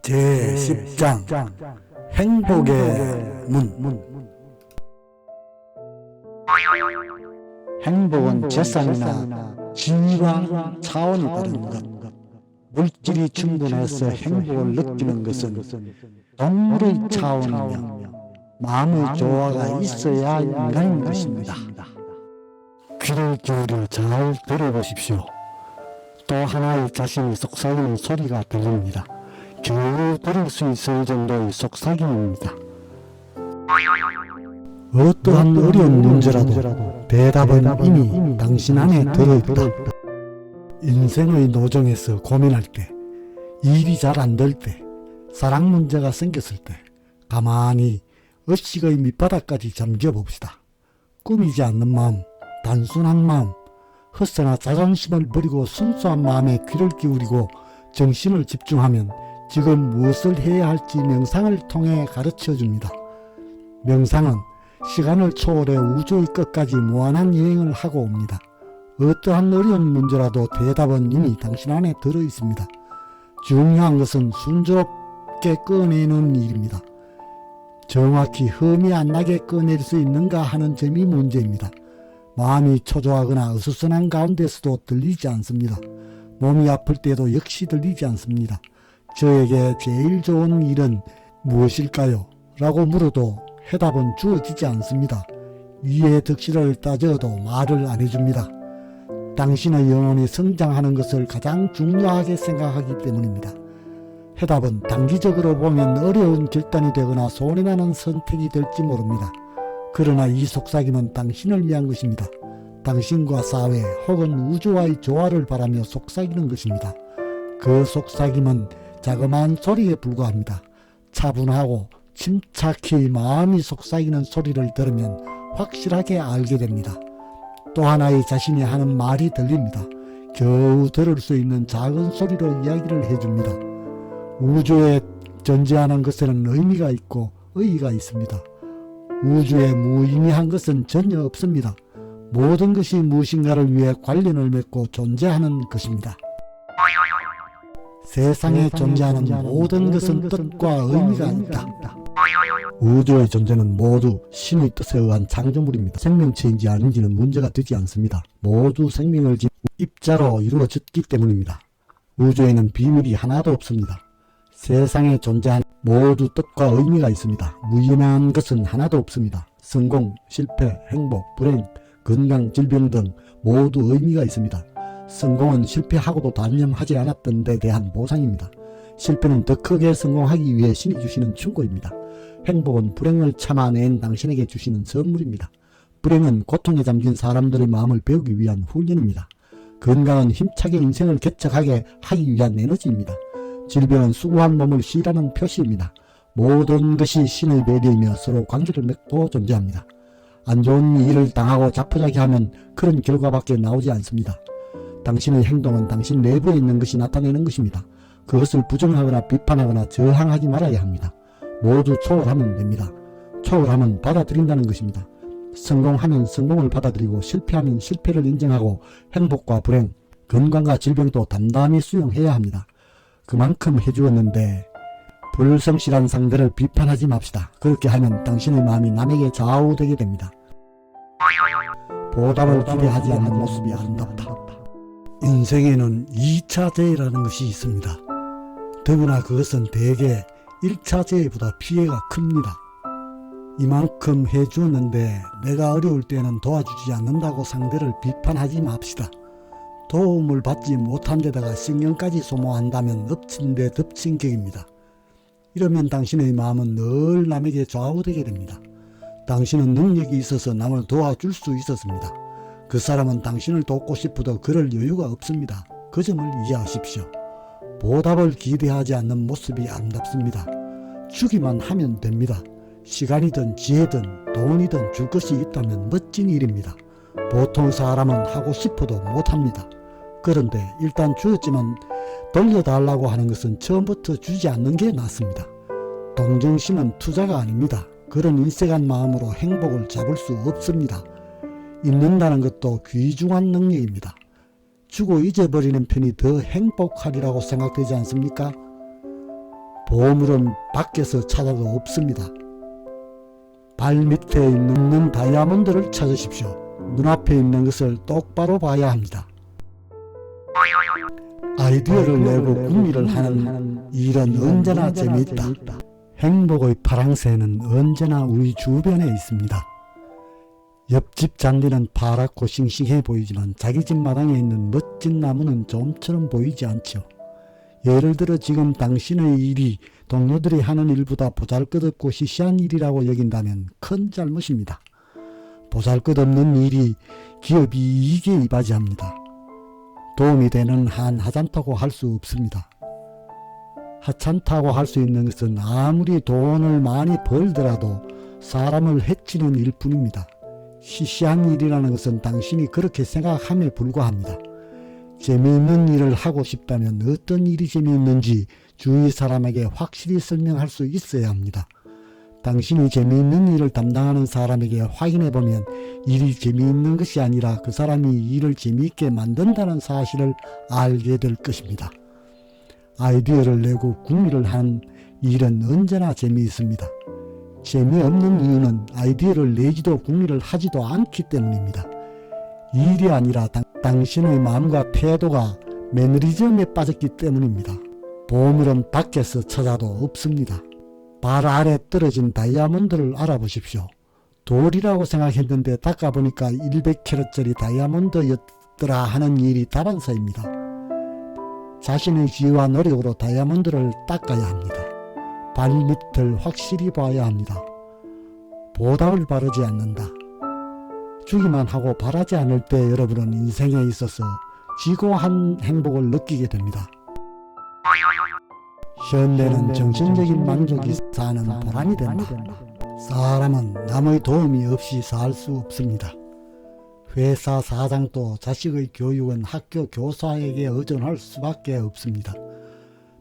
제10장 행복의 문. 행복은 재산이나 지위와 차원이 다른 것. 물질이 충분해서 행복을 느끼는 것은 동물의 차원이며 마음의 조화가 있어야 인간인 것입니다. 귀를 기울여 잘 들어보십시오. 또 하나의 자신이 속삭이는 소리가 들립니다. 겨우 들을 수 있을 정도의 속삭임입니다. 어떠한 어려운 문제라도 대답은 이미 당신 안에 들어있다. 인생의 노정에서 고민할 때, 일이 잘 안 될 때, 사랑 문제가 생겼을 때 가만히 의식의 밑바닥까지 잠겨봅시다. 꾸미지 않는 마음, 단순한 마음, 헛새나 자존심을 버리고 순수한 마음에 귀를 기울이고 정신을 집중하면 지금 무엇을 해야 할지 명상을 통해 가르쳐줍니다. 명상은 시간을 초월해 우주의 끝까지 무한한 여행을 하고 옵니다. 어떠한 어려운 문제라도 대답은 이미 당신 안에 들어있습니다. 중요한 것은 순조롭게 꺼내는 일입니다. 정확히 흠이 안 나게 꺼낼 수 있는가 하는 점이 문제입니다. 마음이 초조하거나 어수선한 가운데서도 들리지 않습니다. 몸이 아플 때도 역시 들리지 않습니다. 저에게 제일 좋은 일은 무엇일까요? 라고 물어도 해답은 주어지지 않습니다. 위의 덕실을 따져도 말을 안 해줍니다. 당신의 영혼이 성장하는 것을 가장 중요하게 생각하기 때문입니다. 해답은 단기적으로 보면 어려운 결단이 되거나 손해나는 선택이 될지 모릅니다. 그러나 이 속삭임은 당신을 위한 것입니다. 당신과 사회 혹은 우주와의 조화를 바라며 속삭이는 것입니다. 그 속삭임은 자그마한 소리에 불과합니다. 차분하고 침착히 마음이 속삭이는 소리를 들으면 확실하게 알게 됩니다. 또 하나의 자신이 하는 말이 들립니다. 겨우 들을 수 있는 작은 소리로 이야기를 해줍니다. 우주에 존재하는 것에는 의미가 있고 의의가 있습니다. 우주에 무의미한 것은 전혀 없습니다. 모든 것이 무엇인가를 위해 관련을 맺고 존재하는 것입니다. 세상에 존재하는 모든 것은 뜻과 의미가 있다. 우주의 존재는 모두 신의 뜻에 의한 창조물입니다. 생명체인지 아닌지는 문제가 되지 않습니다. 모두 생명을 지닌 입자로 이루어졌기 때문입니다. 우주에는 비밀이 하나도 없습니다. 세상에 존재한 모두 뜻과 의미가 있습니다. 무의미한 것은 하나도 없습니다. 성공, 실패, 행복, 불행, 건강, 질병 등 모두 의미가 있습니다. 성공은 실패하고도 단념하지 않았던 데 대한 보상입니다. 실패는 더 크게 성공하기 위해 신이 주시는 충고입니다. 행복은 불행을 참아낸 당신에게 주시는 선물입니다. 불행은 고통에 잠긴 사람들의 마음을 배우기 위한 훈련입니다. 건강은 힘차게 인생을 개척하게 하기 위한 에너지입니다. 질병은 수고한 몸을 쉬라는 표시입니다. 모든 것이 신의 배려이며 서로 관계를 맺고 존재합니다. 안 좋은 일을 당하고 자포자기하면 그런 결과밖에 나오지 않습니다. 당신의 행동은 당신 내부에 있는 것이 나타내는 것입니다. 그것을 부정하거나 비판하거나 저항하지 말아야 합니다. 모두 초월하면 됩니다. 초월하면 받아들인다는 것입니다. 성공하면 성공을 받아들이고 실패하면 실패를 인정하고 행복과 불행, 건강과 질병도 담담히 수용해야 합니다. 그만큼 해주었는데 불성실한 상대를 비판하지 맙시다. 그렇게 하면 당신의 마음이 남에게 좌우되게 됩니다. 보답을 기대하지 않는 모습이 아름답다. 인생에는 2차 재해라는 것이 있습니다. 더구나 그것은 대개 1차 재해보다 피해가 큽니다. 이만큼 해주었는데 내가 어려울 때는 도와주지 않는다고 상대를 비판하지 맙시다. 도움을 받지 못한 데다가 신경까지 소모한다면 엎친 데 덮친 격입니다. 이러면 당신의 마음은 늘 남에게 좌우되게 됩니다. 당신은 능력이 있어서 남을 도와줄 수 있었습니다. 그 사람은 당신을 돕고 싶어도 그럴 여유가 없습니다. 그 점을 이해하십시오. 보답을 기대하지 않는 모습이 아름답습니다. 주기만 하면 됩니다. 시간이든 지혜든 돈이든 줄 것이 있다면 멋진 일입니다. 보통 사람은 하고 싶어도 못합니다. 그런데 일단 주었지만 돌려달라고 하는 것은 처음부터 주지 않는 게 낫습니다. 동정심은 투자가 아닙니다. 그런 인색한 마음으로 행복을 잡을 수 없습니다. 잊는다는 것도 귀중한 능력입니다. 주고 잊어버리는 편이 더 행복하리라고 생각되지 않습니까? 보물은 밖에서 찾아도 없습니다. 발 밑에 있는 다이아몬드를 찾으십시오. 눈앞에 있는 것을 똑바로 봐야 합니다. 아이디어를 내고 궁리를 하는 일은 언제나 재미있다. 행복의 파랑새는 언제나 우리 주변에 있습니다. 옆집 잔디는 파랗고 싱싱해 보이지만 자기 집 마당에 있는 멋진 나무는 좀처럼 보이지 않죠. 예를 들어 지금 당신의 일이 동료들이 하는 일보다 보잘것없고 시시한 일이라고 여긴다면 큰 잘못입니다. 보잘것없는 일이 기업이 이익에 이바지합니다. 도움이 되는 한 하찮다고 할 수 없습니다. 하찮다고 할 수 있는 것은 아무리 돈을 많이 벌더라도 사람을 해치는 일뿐입니다. 시시한 일이라는 것은 당신이 그렇게 생각함에 불과합니다. 재미있는 일을 하고 싶다면 어떤 일이 재미있는지 주위 사람에게 확실히 설명할 수 있어야 합니다. 당신이 재미있는 일을 담당하는 사람에게 확인해보면 일이 재미있는 것이 아니라 그 사람이 일을 재미있게 만든다는 사실을 알게 될 것입니다. 아이디어를 내고 궁리를 한 일은 언제나 재미있습니다. 재미없는 이유는 아이디어를 내지도 궁리를 하지도 않기 때문입니다. 일이 아니라 당신의 마음과 태도가 매너리즘에 빠졌기 때문입니다. 보물은 밖에서 찾아도 없습니다. 발 아래 떨어진 다이아몬드를 알아보십시오. 돌이라고 생각했는데 닦아보니까 100캐럿짜리 다이아몬드였더라 하는 일이 다반사입니다. 자신의 지혜와 노력으로 다이아몬드를 닦아야 합니다. 발밑을 확실히 봐야 합니다. 보답을 바라지 않는다. 주기만 하고 바라지 않을 때 여러분은 인생에 있어서 지고한 행복을 느끼게 됩니다. 현대는 정신적인 만족이 사는 보람이 된다. 사람은 남의 도움이 없이 살 수 없습니다. 회사 사장도 자식의 교육은 학교 교사에게 의존할 수밖에 없습니다.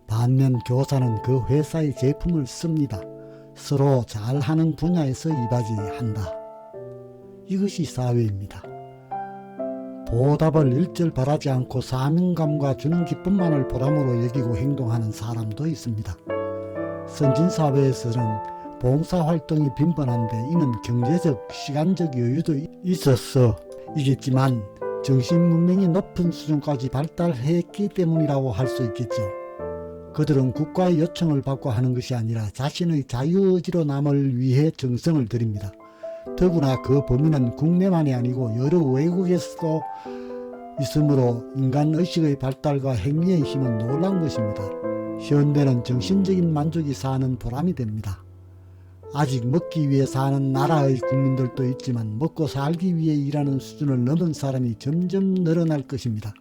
반면 교사는 그 회사의 제품을 씁니다. 서로 잘하는 분야에서 이바지한다. 이것이 사회입니다. 보답을 일절 바라지 않고 사명감과 주는 기쁨만을 보람으로 여기고 행동하는 사람도 있습니다. 선진사회에서는 봉사활동이 빈번한데 이는 경제적, 시간적 여유도 있어서 이겠지만 정신문명이 높은 수준까지 발달했기 때문이라고 할 수 있겠죠. 그들은 국가의 요청을 받고 하는 것이 아니라 자신의 자유의지로 남을 위해 정성을 들입니다. 더구나 그 범위는 국내만이 아니고 여러 외국에서도 있으므로 인간의식의 발달과 행위의 힘은 놀라운 것입니다. 현대는 정신적인 만족이 사는 보람이 됩니다. 아직 먹기 위해 사는 나라의 국민들도 있지만 먹고 살기 위해 일하는 수준을 넘은 사람이 점점 늘어날 것입니다.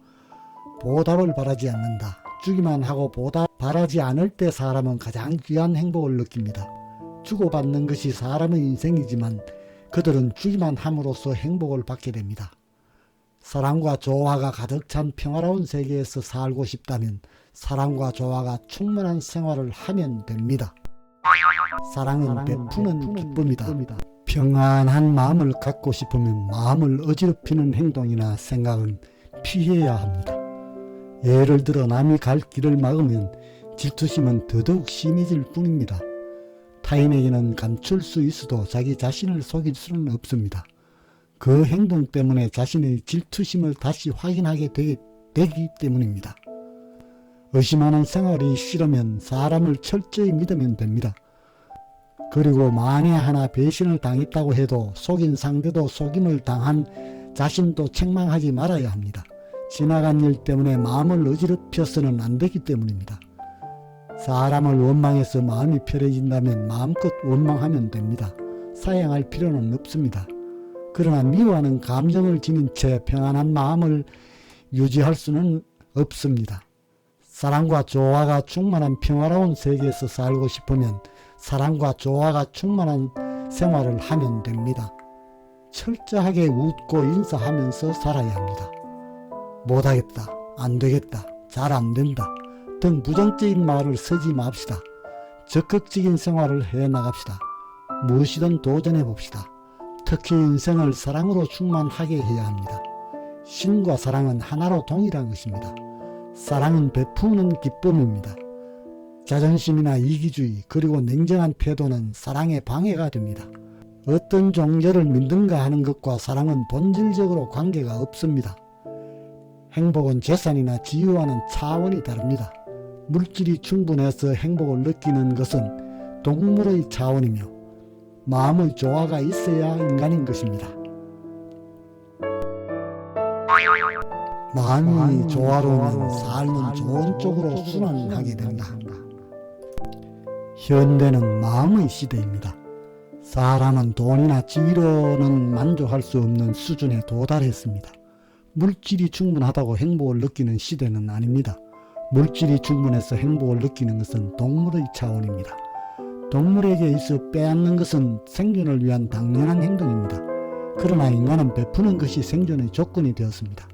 보답을 바라지 않는다. 주기만 하고 보답 바라지 않을 때 사람은 가장 귀한 행복을 느낍니다. 주고받는 것이 사람의 인생이지만 그들은 주기만 함으로써 행복을 받게 됩니다. 사랑과 조화가 가득 찬 평화로운 세계에서 살고 싶다면 사랑과 조화가 충만한 생활을 하면 됩니다. 사랑은 베푸는 기쁨이다. 평안한 마음을 갖고 싶으면 마음을 어지럽히는 행동이나 생각은 피해야 합니다. 예를 들어 남이 갈 길을 막으면 질투심은 더더욱 심해질 뿐입니다. 타인에게는 감출 수 있어도 자기 자신을 속일 수는 없습니다. 그 행동 때문에 자신의 질투심을 다시 확인하게 되기 때문입니다. 의심하는 생활이 싫으면 사람을 철저히 믿으면 됩니다. 그리고 만에 하나 배신을 당했다고 해도 속인 상대도 속임을 당한 자신도 책망하지 말아야 합니다. 지나간 일 때문에 마음을 어지럽혀서는 안 되기 때문입니다. 사람을 원망해서 마음이 편해진다면 마음껏 원망하면 됩니다. 사양할 필요는 없습니다. 그러나 미워하는 감정을 지닌 채 평안한 마음을 유지할 수는 없습니다. 사랑과 조화가 충만한 평화로운 세계에서 살고 싶으면 사랑과 조화가 충만한 생활을 하면 됩니다. 철저하게 웃고 인사하면서 살아야 합니다. 못하겠다, 안되겠다, 잘 안된다 등 부정적인 말을 쓰지 맙시다. 적극적인 생활을 해나갑시다. 무엇이든 도전해봅시다. 특히 인생을 사랑으로 충만하게 해야 합니다. 신과 사랑은 하나로 동일한 것입니다. 사랑은 베푸는 기쁨입니다. 자존심이나 이기주의 그리고 냉정한 태도는 사랑의 방해가 됩니다. 어떤 종교를 믿는가 하는 것과 사랑은 본질적으로 관계가 없습니다. 행복은 재산이나 지위와는 차원이 다릅니다. 물질이 충분해서 행복을 느끼는 것은 동물의 차원이며 마음의 조화가 있어야 인간인 것입니다. 마음이 조화로우면 삶은 좋은 쪽으로 순환하게 된다. 현대는 마음의 시대입니다. 사람은 돈이나 지위로는 만족할 수 없는 수준에 도달했습니다. 물질이 충분하다고 행복을 느끼는 시대는 아닙니다. 물질이 충분해서 행복을 느끼는 것은 동물의 차원입니다. 동물에게 있어 빼앗는 것은 생존을 위한 당연한 행동입니다. 그러나 인간은 베푸는 것이 생존의 조건이 되었습니다.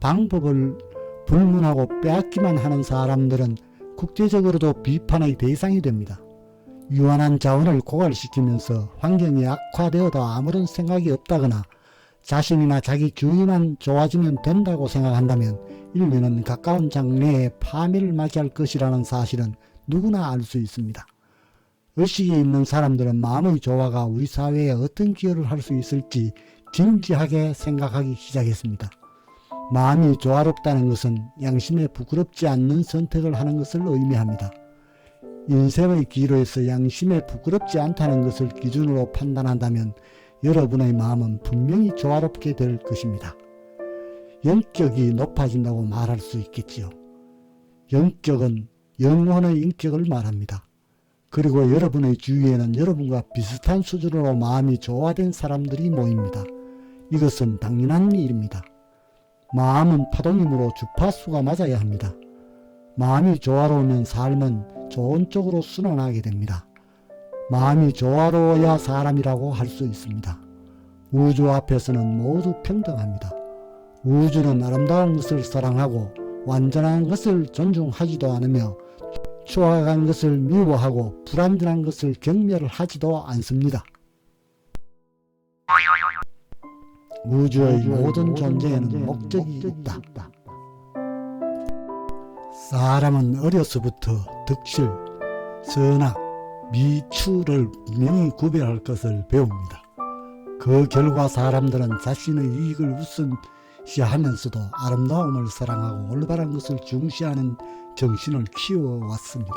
방법을 불문하고 빼앗기만 하는 사람들은 국제적으로도 비판의 대상이 됩니다. 유한한 자원을 고갈시키면서 환경이 악화되어도 아무런 생각이 없다거나 자신이나 자기 주위만 좋아지면 된다고 생각한다면 인류는 가까운 장래에 파멸을 맞이할 것이라는 사실은 누구나 알 수 있습니다. 의식이 있는 사람들은 마음의 조화가 우리 사회에 어떤 기여를 할 수 있을지 진지하게 생각하기 시작했습니다. 마음이 조화롭다는 것은 양심에 부끄럽지 않는 선택을 하는 것을 의미합니다. 인생의 기로에서 양심에 부끄럽지 않다는 것을 기준으로 판단한다면 여러분의 마음은 분명히 조화롭게 될 것입니다. 영격이 높아진다고 말할 수 있겠지요. 영격은 영혼의 인격을 말합니다. 그리고 여러분의 주위에는 여러분과 비슷한 수준으로 마음이 조화된 사람들이 모입니다. 이것은 당연한 일입니다. 마음은 파동이므로 주파수가 맞아야 합니다. 마음이 조화로우면 삶은 좋은 쪽으로 순환하게 됩니다. 마음이 조화로워야 사람이라고 할 수 있습니다. 우주 앞에서는 모두 평등합니다. 우주는 아름다운 것을 사랑하고 완전한 것을 존중하지도 않으며 추악한 것을 미워하고 불완전한 것을 경멸하지도 않습니다. 우주의 모든 존재에는 목적이 있다. 사람은 어려서부터 득실, 선악, 미추를 분명히 구별할 것을 배웁니다. 그 결과 사람들은 자신의 이익을 우선시하면서도 아름다움을 사랑하고 올바른 것을 중시하는 정신을 키워왔습니다.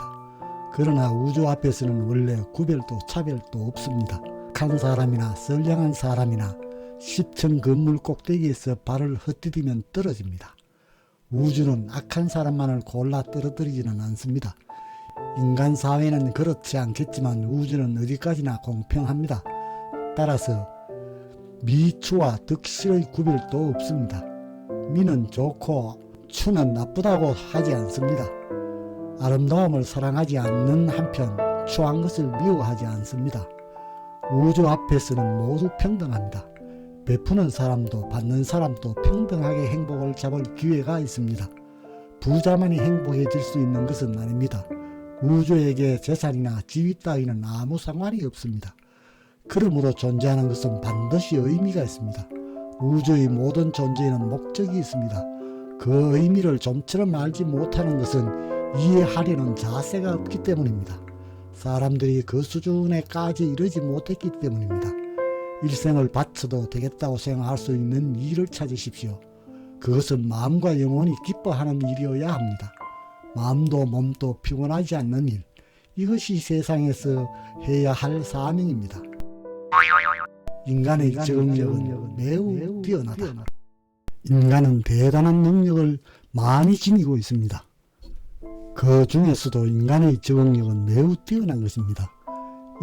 그러나 우주 앞에서는 원래 구별도 차별도 없습니다. 착한 사람이나 선량한 사람이나 10층 건물 꼭대기에서 발을 헛디디면 떨어집니다. 우주는 악한 사람만을 골라 떨어뜨리지는 않습니다. 인간 사회는 그렇지 않겠지만 우주는 어디까지나 공평합니다. 따라서 미추와 득실의 구별도 없습니다. 미는 좋고 추는 나쁘다고 하지 않습니다. 아름다움을 사랑하지 않는 한편 추한 것을 미워하지 않습니다. 우주 앞에서는 모두 평등합니다. 베푸는 사람도 받는 사람도 평등하게 행복을 잡을 기회가 있습니다. 부자만이 행복해질 수 있는 것은 아닙니다. 우주에게 재산이나 지위 따위는 아무 상관이 없습니다. 그러므로 존재하는 것은 반드시 의미가 있습니다. 우주의 모든 존재에는 목적이 있습니다. 그 의미를 좀처럼 알지 못하는 것은 이해하려는 자세가 없기 때문입니다. 사람들이 그 수준에까지 이르지 못했기 때문입니다. 일생을 바쳐도 되겠다고 생각할 수 있는 일을 찾으십시오. 그것은 마음과 영혼이 기뻐하는 일이어야 합니다. 마음도 몸도 피곤하지 않는 일, 이것이 세상에서 해야 할 사명입니다. 인간의 적응력은 매우 뛰어나다. 인간은 대단한 능력을 많이 지니고 있습니다. 그 중에서도 인간의 적응력은 매우 뛰어난 것입니다.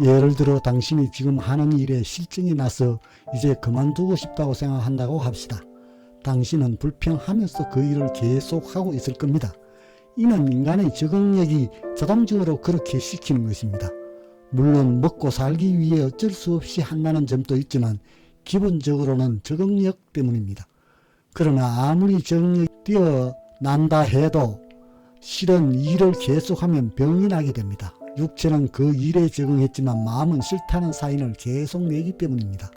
예를 들어 당신이 지금 하는 일에 실증이 나서 이제 그만두고 싶다고 생각한다고 합시다. 당신은 불평하면서 그 일을 계속하고 있을 겁니다. 이는 인간의 적응력이 자동적으로 그렇게 시키는 것입니다. 물론 먹고 살기 위해 어쩔 수 없이 한다는 점도 있지만 기본적으로는 적응력 때문입니다. 그러나 아무리 적응력이 뛰어난다 해도 실은 일을 계속하면 병이 나게 됩니다. 육체는 그 일에 적응했지만 마음은 싫다는 사인을 계속 내기 때문입니다.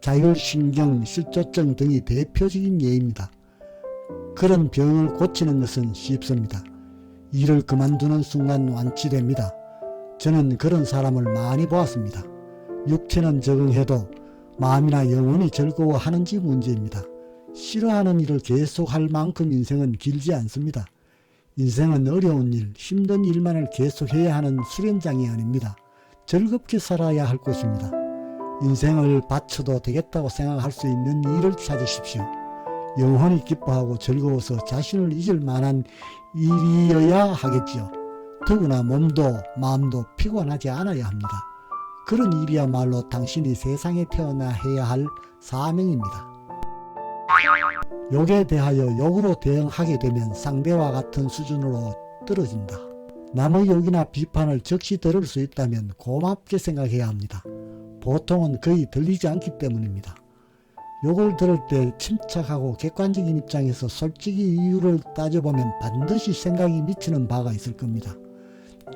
자율신경 실조증 등이 대표적인 예입니다. 그런 병을 고치는 것은 쉽습니다. 일을 그만두는 순간 완치됩니다. 저는 그런 사람을 많이 보았습니다. 육체는 적응해도 마음이나 영혼이 즐거워하는지 문제입니다. 싫어하는 일을 계속할 만큼 인생은 길지 않습니다. 인생은 어려운 일, 힘든 일만을 계속해야 하는 수련장이 아닙니다. 즐겁게 살아야 할 것입니다. 인생을 바쳐도 되겠다고 생각할 수 있는 일을 찾으십시오. 영혼이 기뻐하고 즐거워서 자신을 잊을 만한 일이어야 하겠지요. 더구나 몸도 마음도 피곤하지 않아야 합니다. 그런 일이야말로 당신이 세상에 태어나 해야 할 사명입니다. 욕에 대하여 욕으로 대응하게 되면 상대와 같은 수준으로 떨어진다. 남의 욕이나 비판을 적시 들을 수 있다면 고맙게 생각해야 합니다. 보통은 거의 들리지 않기 때문입니다. 욕을 들을 때 침착하고 객관적인 입장에서 솔직히 이유를 따져보면 반드시 생각이 미치는 바가 있을 겁니다.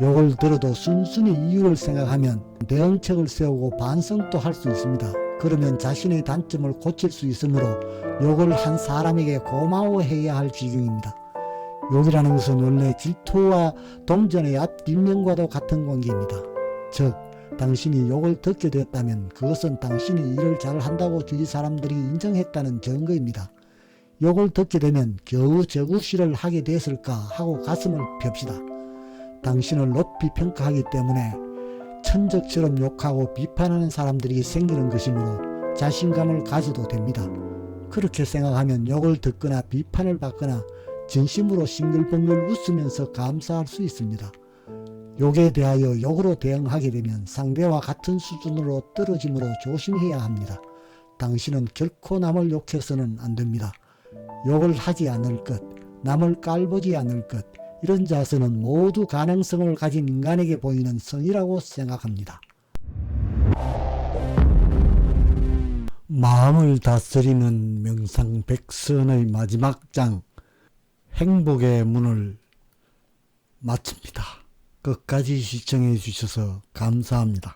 욕을 들어도 순순히 이유를 생각하면 대응책을 세우고 반성도 할 수 있습니다. 그러면 자신의 단점을 고칠 수 있으므로 욕을 한 사람에게 고마워해야 할 지경입니다. 욕이라는 것은 원래 질투와 동전의 앞뒷면과도 같은 관계입니다. 즉, 당신이 욕을 듣게 되었다면 그것은 당신이 일을 잘한다고 주위 사람들이 인정했다는 증거입니다. 욕을 듣게 되면 겨우 저구시를 하게 됐을까 하고 가슴을 펴시다. 당신을 높이 평가하기 때문에 천적처럼 욕하고 비판하는 사람들이 생기는 것이므로 자신감을 가져도 됩니다. 그렇게 생각하면 욕을 듣거나 비판을 받거나 진심으로 싱글벙글 웃으면서 감사할 수 있습니다. 욕에 대하여 욕으로 대응하게 되면 상대와 같은 수준으로 떨어지므로 조심해야 합니다. 당신은 결코 남을 욕해서는 안 됩니다. 욕을 하지 않을 것, 남을 깔보지 않을 것, 이런 자세는 모두 가능성을 가진 인간에게 보이는 성이라고 생각합니다. 마음을 다스리는 명상백선의 마지막 장, 행복의 문을 마칩니다. 끝까지 시청해 주셔서 감사합니다.